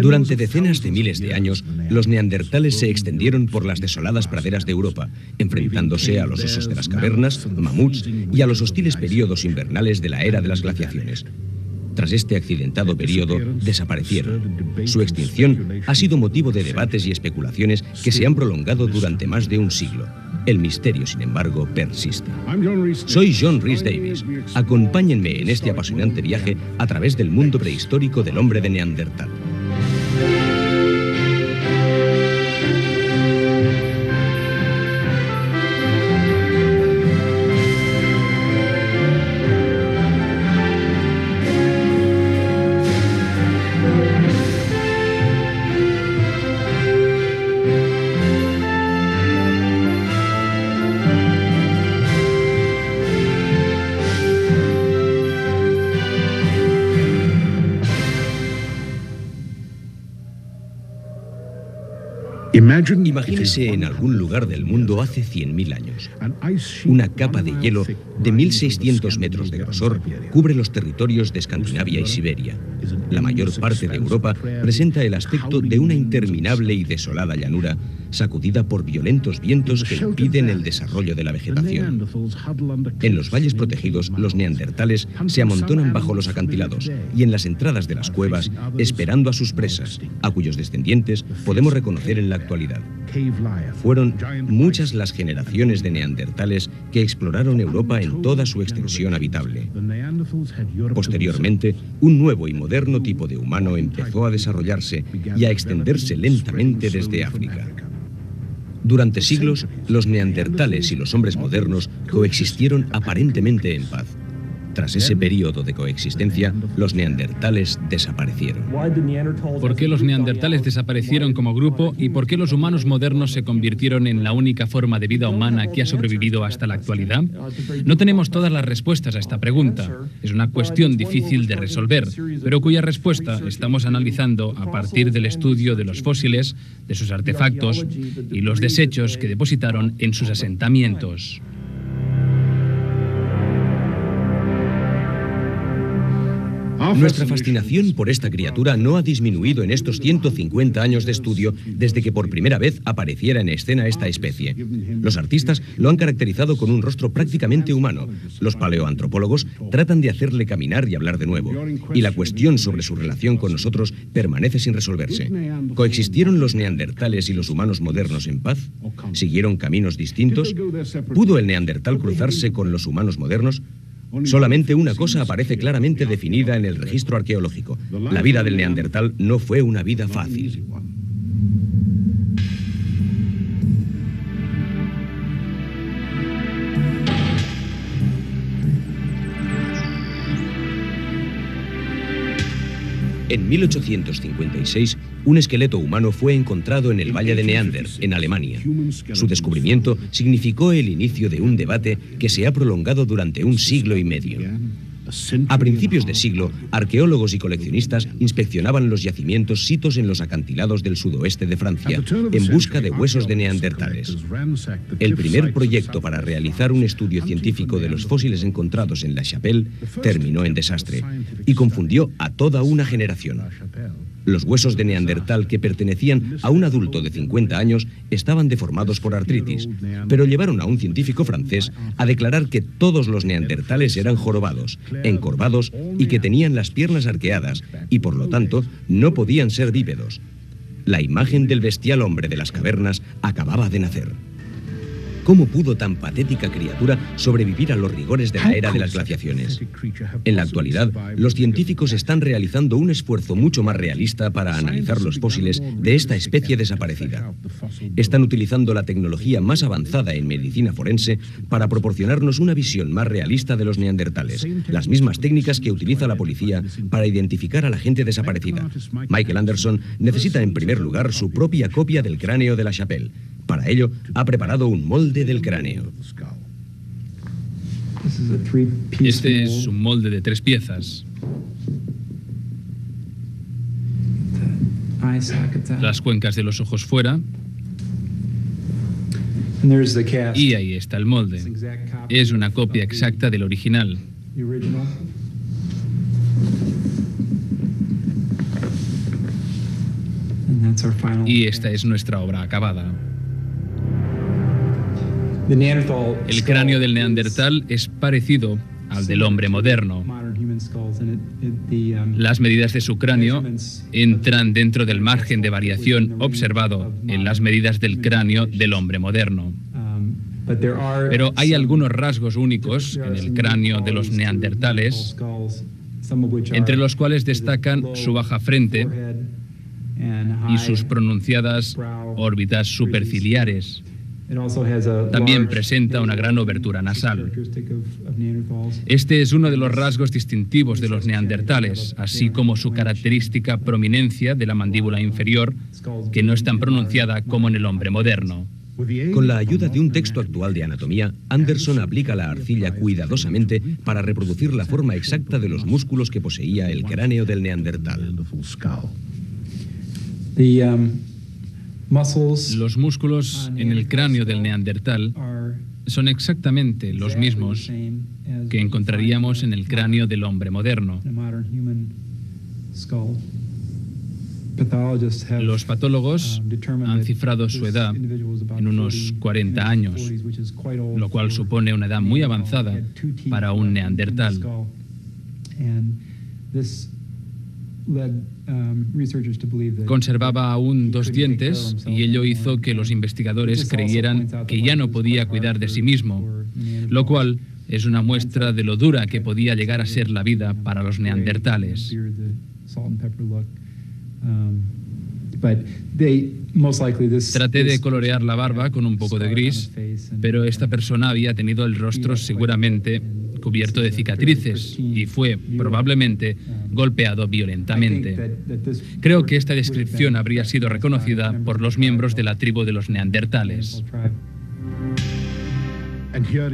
Durante decenas de miles de años, los neandertales se extendieron por las desoladas praderas de Europa, enfrentándose a los osos de las cavernas, mamuts y a los hostiles períodos invernales de la era de las glaciaciones. Tras este accidentado periodo, desaparecieron. Su extinción ha sido motivo de debates y especulaciones que se han prolongado durante más de un siglo. El misterio, sin embargo, persiste. Soy John Rhys Davies. Acompáñenme en este apasionante viaje a través del mundo prehistórico del hombre de Neandertal. Imagínese en algún lugar del mundo hace 100.000 años. Una capa de hielo de 1.600 metros de grosor cubre los territorios de Escandinavia y Siberia. La mayor parte de Europa presenta el aspecto de una interminable y desolada llanura sacudida por violentos vientos que impiden el desarrollo de la vegetación. En los valles protegidos, los neandertales se amontonan bajo los acantilados y en las entradas de las cuevas, esperando a sus presas, a cuyos descendientes podemos reconocer en la actualidad. Fueron muchas las generaciones de neandertales que exploraron Europa en toda su extensión habitable. Posteriormente, un nuevo y moderno tipo de humano empezó a desarrollarse y a extenderse lentamente desde África. Durante siglos, los neandertales y los hombres modernos coexistieron aparentemente en paz. Tras ese periodo de coexistencia, los neandertales desaparecieron. ¿Por qué los neandertales desaparecieron como grupo y por qué los humanos modernos se convirtieron en la única forma de vida humana que ha sobrevivido hasta la actualidad? No tenemos todas las respuestas a esta pregunta. Es una cuestión difícil de resolver, pero cuya respuesta estamos analizando a partir del estudio de los fósiles, de sus artefactos y los desechos que depositaron en sus asentamientos. Nuestra fascinación por esta criatura no ha disminuido en estos 150 años de estudio desde que por primera vez apareciera en escena esta especie. Los artistas lo han caracterizado con un rostro prácticamente humano. Los paleoantropólogos tratan de hacerle caminar y hablar de nuevo. Y la cuestión sobre su relación con nosotros permanece sin resolverse. ¿Coexistieron los neandertales y los humanos modernos en paz? ¿Siguieron caminos distintos? ¿Pudo el neandertal cruzarse con los humanos modernos? Solamente una cosa aparece claramente definida en el registro arqueológico. La vida del neandertal no fue una vida fácil. En 1856, un esqueleto humano fue encontrado en el Valle de Neander, en Alemania. Su descubrimiento significó el inicio de un debate que se ha prolongado durante un siglo y medio. A principios de siglo, arqueólogos y coleccionistas inspeccionaban los yacimientos sitos en los acantilados del sudoeste de Francia en busca de huesos de neandertales. El primer proyecto para realizar un estudio científico de los fósiles encontrados en La Chapelle terminó en desastre y confundió a toda una generación. Los huesos de neandertal que pertenecían a un adulto de 50 años estaban deformados por artritis, pero llevaron a un científico francés a declarar que todos los neandertales eran jorobados, encorvados y que tenían las piernas arqueadas y por lo tanto no podían ser bípedos. La imagen del bestial hombre de las cavernas acababa de nacer. ¿Cómo pudo tan patética criatura sobrevivir a los rigores de la era de las glaciaciones? En la actualidad, los científicos están realizando un esfuerzo mucho más realista para analizar los fósiles de esta especie desaparecida. Están utilizando la tecnología más avanzada en medicina forense para proporcionarnos una visión más realista de los neandertales, las mismas técnicas que utiliza la policía para identificar a la gente desaparecida. Michael Anderson necesita en primer lugar su propia copia del cráneo de La Chapelle. Para ello, ha preparado un molde del cráneo. Este es un molde de 3 piezas. Las cuencas de los ojos fuera. Y ahí está el molde. Es una copia exacta del original. Y esta es nuestra obra acabada. El cráneo del neandertal es parecido al del hombre moderno. Las medidas de su cráneo entran dentro del margen de variación observado en las medidas del cráneo del hombre moderno. Pero hay algunos rasgos únicos en el cráneo de los neandertales, entre los cuales destacan su baja frente y sus pronunciadas órbitas superciliares. También presenta una gran obertura nasal. Este es uno de los rasgos distintivos de los neandertales, así como su característica prominencia de la mandíbula inferior, que no es tan pronunciada como en el hombre moderno. Con la ayuda de un texto actual de anatomía, Anderson aplica la arcilla cuidadosamente para reproducir la forma exacta de los músculos que poseía el cráneo del neandertal. Los músculos en el cráneo del neandertal son exactamente los mismos que encontraríamos en el cráneo del hombre moderno. Los patólogos han cifrado su edad en unos 40 años, lo cual supone una edad muy avanzada para un neandertal. Conservaba aún 2 dientes y ello hizo que los investigadores creyeran que ya no podía cuidar de sí mismo, lo cual es una muestra de lo dura que podía llegar a ser la vida para los neandertales. Traté de colorear la barba con un poco de gris, pero esta persona había tenido el rostro seguramente cubierto de cicatrices y fue, probablemente, golpeado violentamente. Creo que esta descripción habría sido reconocida por los miembros de la tribu de los neandertales.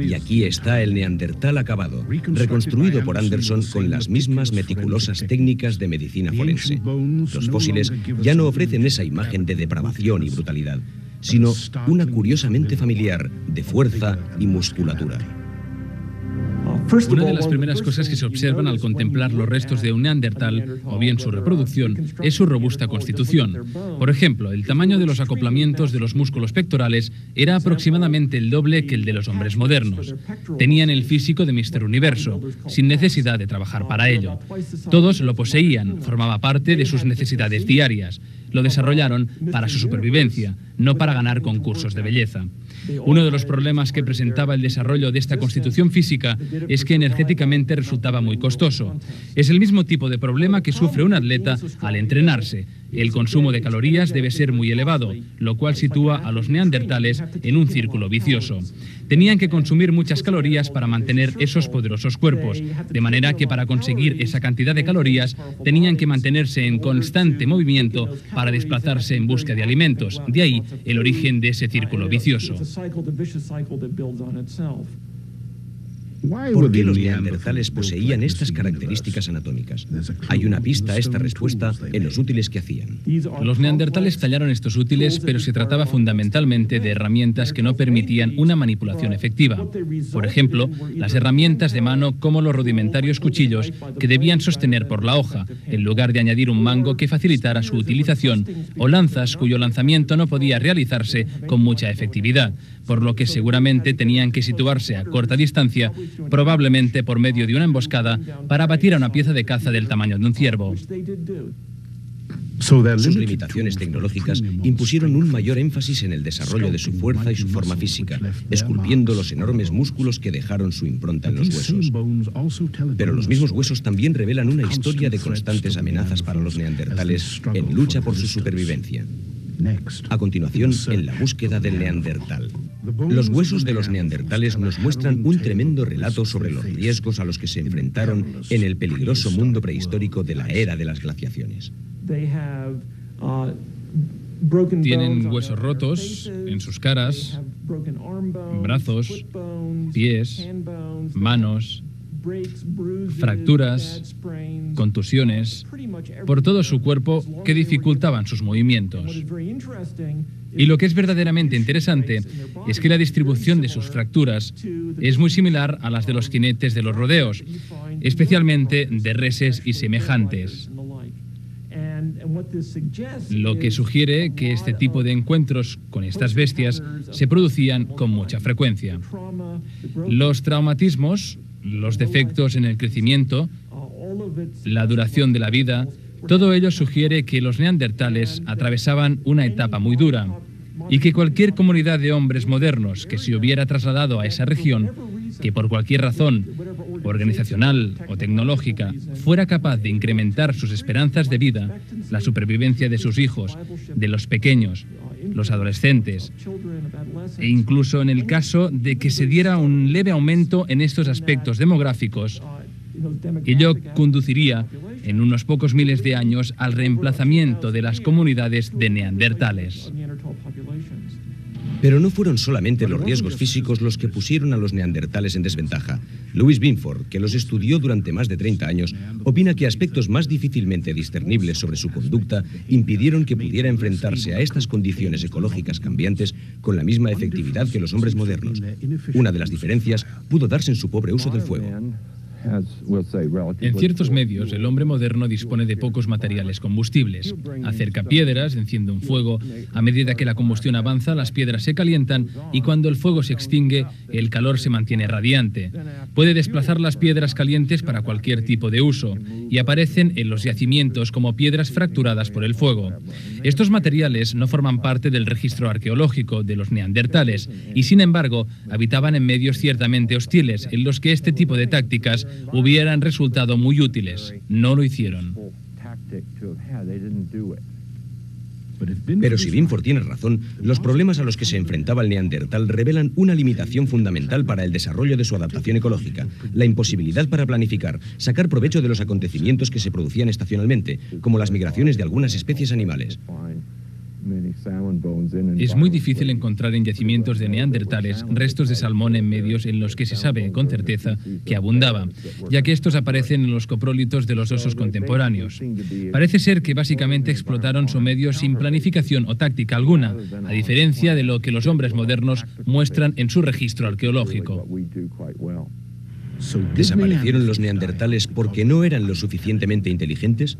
Y aquí está el neandertal acabado, reconstruido por Anderson con las mismas meticulosas técnicas de medicina forense. Los fósiles ya no ofrecen esa imagen de depravación y brutalidad, sino una curiosamente familiar de fuerza y musculatura. Una de las primeras cosas que se observan al contemplar los restos de un neandertal, o bien su reproducción, es su robusta constitución. Por ejemplo, el tamaño de los acoplamientos de los músculos pectorales era aproximadamente el doble que el de los hombres modernos. Tenían el físico de Mr. Universo, sin necesidad de trabajar para ello. Todos lo poseían, formaba parte de sus necesidades diarias. Lo desarrollaron para su supervivencia, no para ganar concursos de belleza. Uno de los problemas que presentaba el desarrollo de esta constitución física es que energéticamente resultaba muy costoso. Es el mismo tipo de problema que sufre un atleta al entrenarse. El consumo de calorías debe ser muy elevado, lo cual sitúa a los neandertales en un círculo vicioso. Tenían que consumir muchas calorías para mantener esos poderosos cuerpos, de manera que para conseguir esa cantidad de calorías tenían que mantenerse en constante movimiento para desplazarse en busca de alimentos. De ahí el origen de ese círculo vicioso. ¿Por qué los neandertales poseían estas características anatómicas? Hay una pista a esta respuesta en los útiles que hacían. Los neandertales tallaron estos útiles, pero se trataba fundamentalmente de herramientas que no permitían una manipulación efectiva. Por ejemplo, las herramientas de mano como los rudimentarios cuchillos que debían sostener por la hoja, en lugar de añadir un mango que facilitara su utilización, o lanzas cuyo lanzamiento no podía realizarse con mucha efectividad, por lo que seguramente tenían que situarse a corta distancia, probablemente por medio de una emboscada, para abatir a una pieza de caza del tamaño de un ciervo. Sus limitaciones tecnológicas impusieron un mayor énfasis en el desarrollo de su fuerza y su forma física, esculpiendo los enormes músculos que dejaron su impronta en los huesos. Pero los mismos huesos también revelan una historia de constantes amenazas para los neandertales en lucha por su supervivencia. A continuación, en la búsqueda del neandertal. Los huesos de los neandertales nos muestran un tremendo relato sobre los riesgos a los que se enfrentaron en el peligroso mundo prehistórico de la era de las glaciaciones. Tienen huesos rotos en sus caras, brazos, pies, manos, fracturas, contusiones, por todo su cuerpo que dificultaban sus movimientos. Y lo que es verdaderamente interesante es que la distribución de sus fracturas es muy similar a las de los jinetes de los rodeos, especialmente de reses y semejantes. Lo que sugiere que este tipo de encuentros con estas bestias se producían con mucha frecuencia. Los traumatismos, los defectos en el crecimiento, la duración de la vida, todo ello sugiere que los neandertales atravesaban una etapa muy dura y que cualquier comunidad de hombres modernos que se hubiera trasladado a esa región, que por cualquier razón, organizacional o tecnológica, fuera capaz de incrementar sus esperanzas de vida, la supervivencia de sus hijos, de los pequeños, los adolescentes, e incluso en el caso de que se diera un leve aumento en estos aspectos demográficos, ello conduciría en unos pocos miles de años al reemplazamiento de las comunidades de neandertales. Pero no fueron solamente los riesgos físicos los que pusieron a los neandertales en desventaja. Louis Binford, que los estudió durante más de 30 años, opina que aspectos más difícilmente discernibles sobre su conducta impidieron que pudiera enfrentarse a estas condiciones ecológicas cambiantes con la misma efectividad que los hombres modernos. Una de las diferencias pudo darse en su pobre uso del fuego. En ciertos medios, el hombre moderno dispone de pocos materiales combustibles. Acerca piedras, enciende un fuego. A medida que la combustión avanza, las piedras se calientan y cuando el fuego se extingue, el calor se mantiene radiante. Puede desplazar las piedras calientes para cualquier tipo de uso y aparecen en los yacimientos como piedras fracturadas por el fuego. Estos materiales no forman parte del registro arqueológico de los neandertales y, sin embargo, habitaban en medios ciertamente hostiles en los que este tipo de tácticas hubieran resultado muy útiles. No lo hicieron. Pero si Binford tiene razón, los problemas a los que se enfrentaba el neandertal revelan una limitación fundamental para el desarrollo de su adaptación ecológica, la imposibilidad para planificar, sacar provecho de los acontecimientos que se producían estacionalmente, como las migraciones de algunas especies animales. Es muy difícil encontrar en yacimientos de neandertales restos de salmón en medios en los que se sabe con certeza que abundaba, ya que estos aparecen en los coprólitos de los osos contemporáneos. Parece ser que básicamente explotaron su medio sin planificación o táctica alguna, a diferencia de lo que los hombres modernos muestran en su registro arqueológico. ¿Desaparecieron los neandertales porque no eran lo suficientemente inteligentes?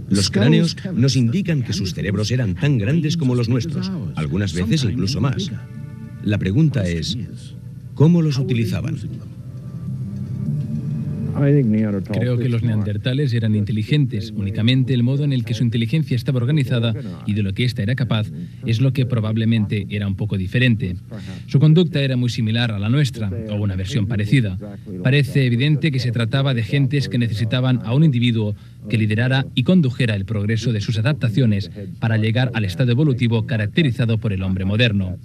Los cráneos nos indican que sus cerebros eran tan grandes como los nuestros, algunas veces incluso más. La pregunta es, ¿cómo los utilizaban? Creo que los neandertales eran inteligentes. Únicamente el modo en el que su inteligencia estaba organizada y de lo que ésta era capaz es lo que probablemente era un poco diferente. Su conducta era muy similar a la nuestra, o una versión parecida. Parece evidente que se trataba de gentes que necesitaban a un individuo que liderara y condujera el progreso de sus adaptaciones para llegar al estado evolutivo caracterizado por el hombre moderno.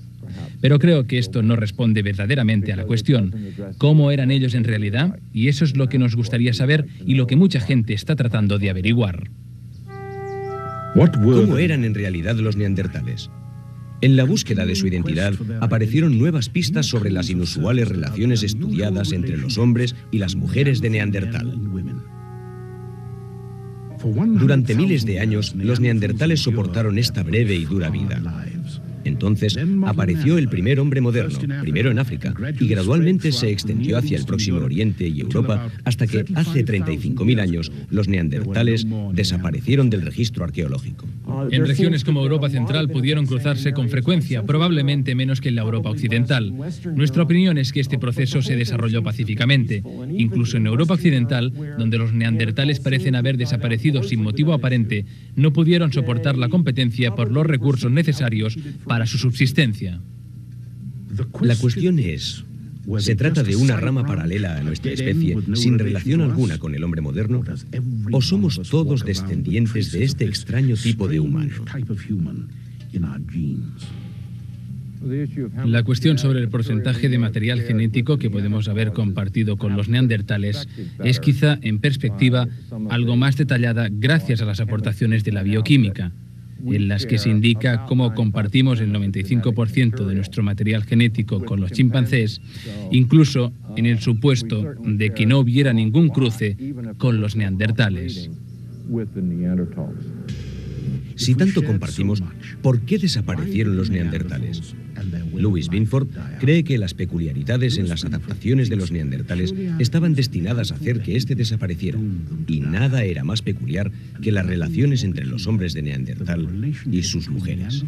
Pero creo que esto no responde verdaderamente a la cuestión. ¿Cómo eran ellos en realidad? Y eso es lo que nos gustaría saber y lo que mucha gente está tratando de averiguar. ¿Cómo eran en realidad los neandertales? En la búsqueda de su identidad aparecieron nuevas pistas sobre las inusuales relaciones estudiadas entre los hombres y las mujeres de Neandertal. Durante miles de años, los neandertales soportaron esta breve y dura vida. Entonces apareció el primer hombre moderno, primero en África, y gradualmente se extendió hacia el Próximo Oriente y Europa hasta que hace 35.000 años los neandertales desaparecieron del registro arqueológico. En regiones como Europa Central pudieron cruzarse con frecuencia, probablemente menos que en la Europa Occidental. Nuestra opinión es que este proceso se desarrolló pacíficamente. Incluso en Europa Occidental, donde los neandertales parecen haber desaparecido sin motivo aparente, no pudieron soportar la competencia por los recursos necesarios para su subsistencia. La cuestión es, ¿se trata de una rama paralela a nuestra especie, sin relación alguna con el hombre moderno? ¿O somos todos descendientes de este extraño tipo de humano? La cuestión sobre el porcentaje de material genético que podemos haber compartido con los neandertales es quizá, en perspectiva, algo más detallada gracias a las aportaciones de la bioquímica, en las que se indica cómo compartimos el 95% de nuestro material genético con los chimpancés, incluso en el supuesto de que no hubiera ningún cruce con los neandertales. Si tanto compartimos, ¿por qué desaparecieron los neandertales? Louis Binford cree que las peculiaridades en las adaptaciones de los neandertales estaban destinadas a hacer que éste desapareciera, y nada era más peculiar que las relaciones entre los hombres de Neandertal y sus mujeres.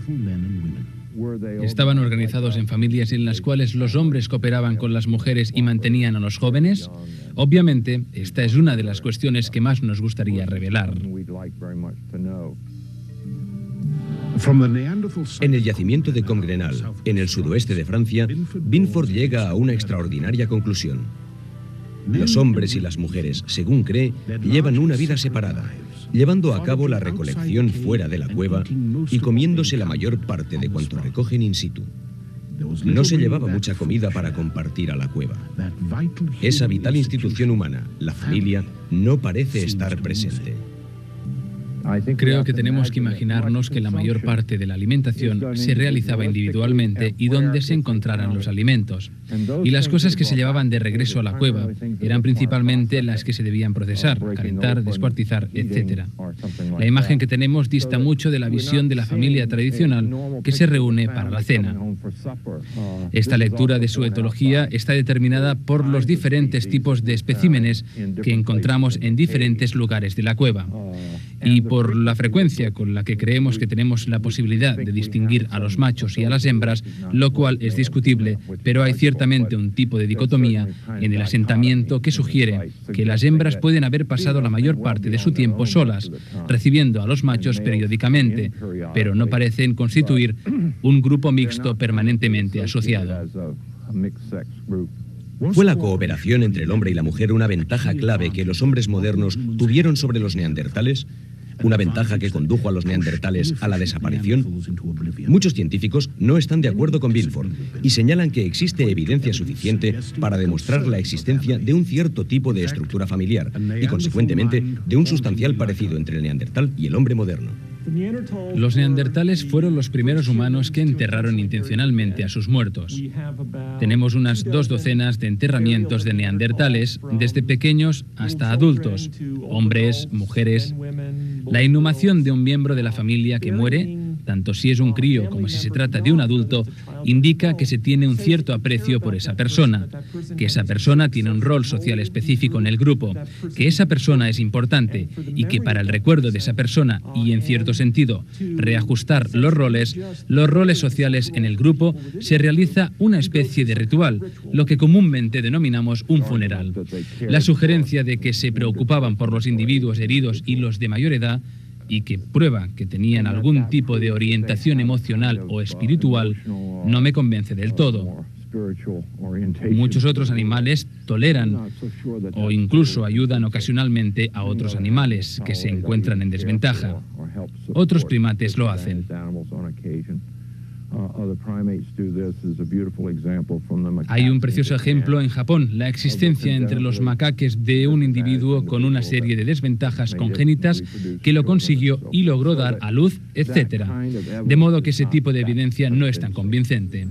¿Estaban organizados en familias en las cuales los hombres cooperaban con las mujeres y mantenían a los jóvenes? Obviamente, esta es una de las cuestiones que más nos gustaría revelar. En el yacimiento de Comgrenal, en el sudoeste de Francia, Binford llega a una extraordinaria conclusión. Los hombres y las mujeres, según cree, llevan una vida separada, llevando a cabo la recolección fuera de la cueva y comiéndose la mayor parte de cuanto recogen in situ. No se llevaba mucha comida para compartir a la cueva. Esa vital institución humana, la familia, no parece estar presente. Creo que tenemos que imaginarnos que la mayor parte de la alimentación se realizaba individualmente y donde se encontraran los alimentos. Y las cosas que se llevaban de regreso a la cueva eran principalmente las que se debían procesar, calentar, descuartizar, etc. La imagen que tenemos dista mucho de la visión de la familia tradicional que se reúne para la cena. Esta lectura de su etología está determinada por los diferentes tipos de especímenes que encontramos en diferentes lugares de la cueva y por la frecuencia con la que creemos que tenemos la posibilidad de distinguir a los machos y a las hembras, lo cual es discutible, pero hay ciertamente un tipo de dicotomía en el asentamiento que sugiere que las hembras pueden haber pasado la mayor parte de su tiempo solas, recibiendo a los machos periódicamente, pero no parecen constituir un grupo mixto permanentemente asociado. ¿Fue la cooperación entre el hombre y la mujer una ventaja clave que los hombres modernos tuvieron sobre los neandertales? ¿Una ventaja que condujo a los neandertales a la desaparición? Muchos científicos no están de acuerdo con Binford y señalan que existe evidencia suficiente para demostrar la existencia de un cierto tipo de estructura familiar y, consecuentemente, de un sustancial parecido entre el neandertal y el hombre moderno. Los neandertales fueron los primeros humanos que enterraron intencionalmente a sus muertos. Tenemos unas 2 docenas de enterramientos de neandertales, desde pequeños hasta adultos, hombres, mujeres. La inhumación de un miembro de la familia que muere, tanto si es un crío como si se trata de un adulto, indica que se tiene un cierto aprecio por esa persona, que esa persona tiene un rol social específico en el grupo, que esa persona es importante y que para el recuerdo de esa persona y, en cierto sentido, reajustar los roles sociales en el grupo, se realiza una especie de ritual, lo que comúnmente denominamos un funeral. La sugerencia de que se preocupaban por los individuos heridos y los de mayor edad y que prueba que tenían algún tipo de orientación emocional o espiritual, no me convence del todo. Muchos otros animales toleran o incluso ayudan ocasionalmente a otros animales que se encuentran en desventaja. Otros primates lo hacen. Hay un precioso ejemplo en Japón, la existencia entre los macaques de un individuo con una serie de desventajas congénitas que lo consiguió y logró dar a luz, etc. De modo que ese tipo de evidencia no es tan convincente.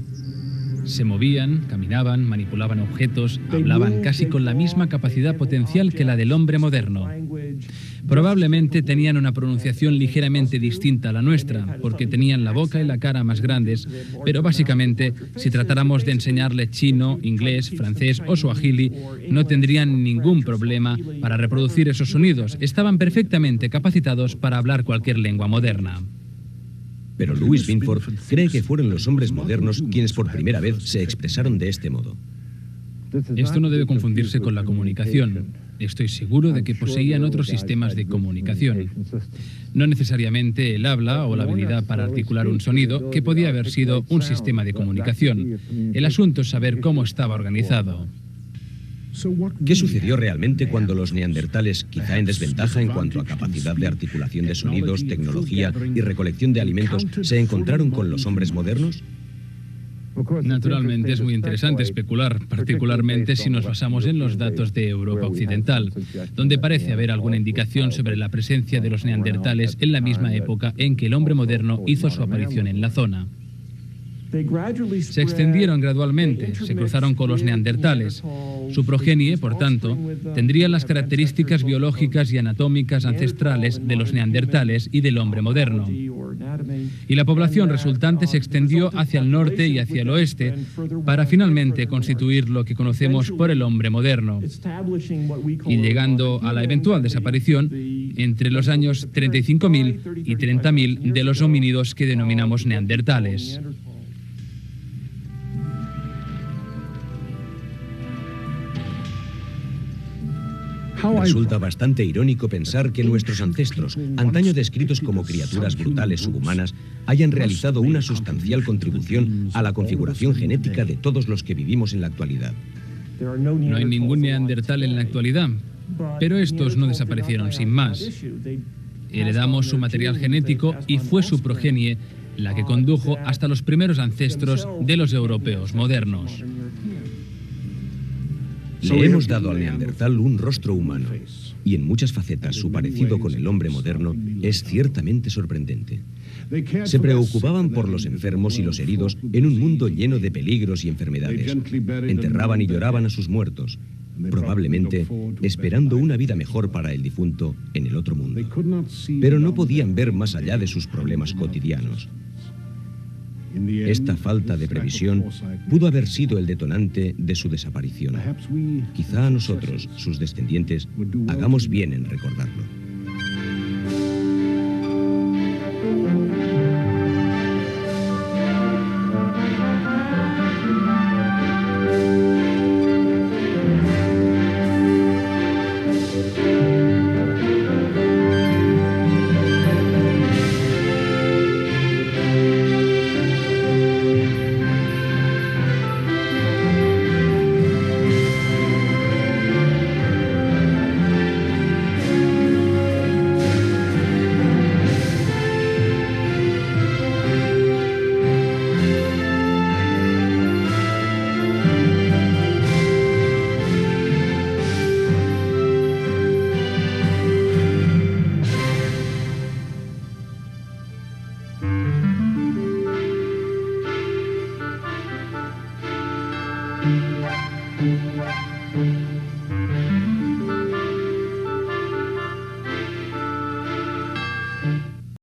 Se movían, caminaban, manipulaban objetos, hablaban casi con la misma capacidad potencial que la del hombre moderno. Probablemente tenían una pronunciación ligeramente distinta a la nuestra, porque tenían la boca y la cara más grandes, pero básicamente, si tratáramos de enseñarles chino, inglés, francés o suajili, no tendrían ningún problema para reproducir esos sonidos. Estaban perfectamente capacitados para hablar cualquier lengua moderna. Pero Louis Binford cree que fueron los hombres modernos quienes por primera vez se expresaron de este modo. Esto no debe confundirse con la comunicación. Estoy seguro de que poseían otros sistemas de comunicación. No necesariamente el habla o la habilidad para articular un sonido, que podía haber sido un sistema de comunicación. El asunto es saber cómo estaba organizado. ¿Qué sucedió realmente cuando los neandertales, quizá en desventaja en cuanto a capacidad de articulación de sonidos, tecnología y recolección de alimentos, se encontraron con los hombres modernos? Naturalmente es muy interesante especular, particularmente si nos basamos en los datos de Europa Occidental, donde parece haber alguna indicación sobre la presencia de los neandertales en la misma época en que el hombre moderno hizo su aparición en la zona. Se extendieron gradualmente, se cruzaron con los neandertales. Su progenie, por tanto, tendría las características biológicas y anatómicas ancestrales de los neandertales y del hombre moderno. y la población resultante se extendió hacia el norte y hacia el oeste para finalmente constituir lo que conocemos por el hombre moderno, y llegando a la eventual desaparición entre los años 35.000 y 30.000 de los homínidos que denominamos neandertales. Resulta bastante irónico pensar que nuestros ancestros, antaño descritos como criaturas brutales subhumanas, hayan realizado una sustancial contribución a la configuración genética de todos los que vivimos en la actualidad. No hay ningún neandertal en la actualidad, pero estos no desaparecieron sin más. Heredamos su material genético y fue su progenie la que condujo hasta los primeros ancestros de los europeos modernos. Le hemos dado al neandertal un rostro humano, y en muchas facetas su parecido con el hombre moderno es ciertamente sorprendente. Se preocupaban por los enfermos y los heridos en un mundo lleno de peligros y enfermedades. Enterraban y lloraban a sus muertos, probablemente esperando una vida mejor para el difunto en el otro mundo. Pero no podían ver más allá de sus problemas cotidianos. Esta falta de previsión pudo haber sido el detonante de su desaparición. Quizá a nosotros, sus descendientes, hagamos bien en recordarlo.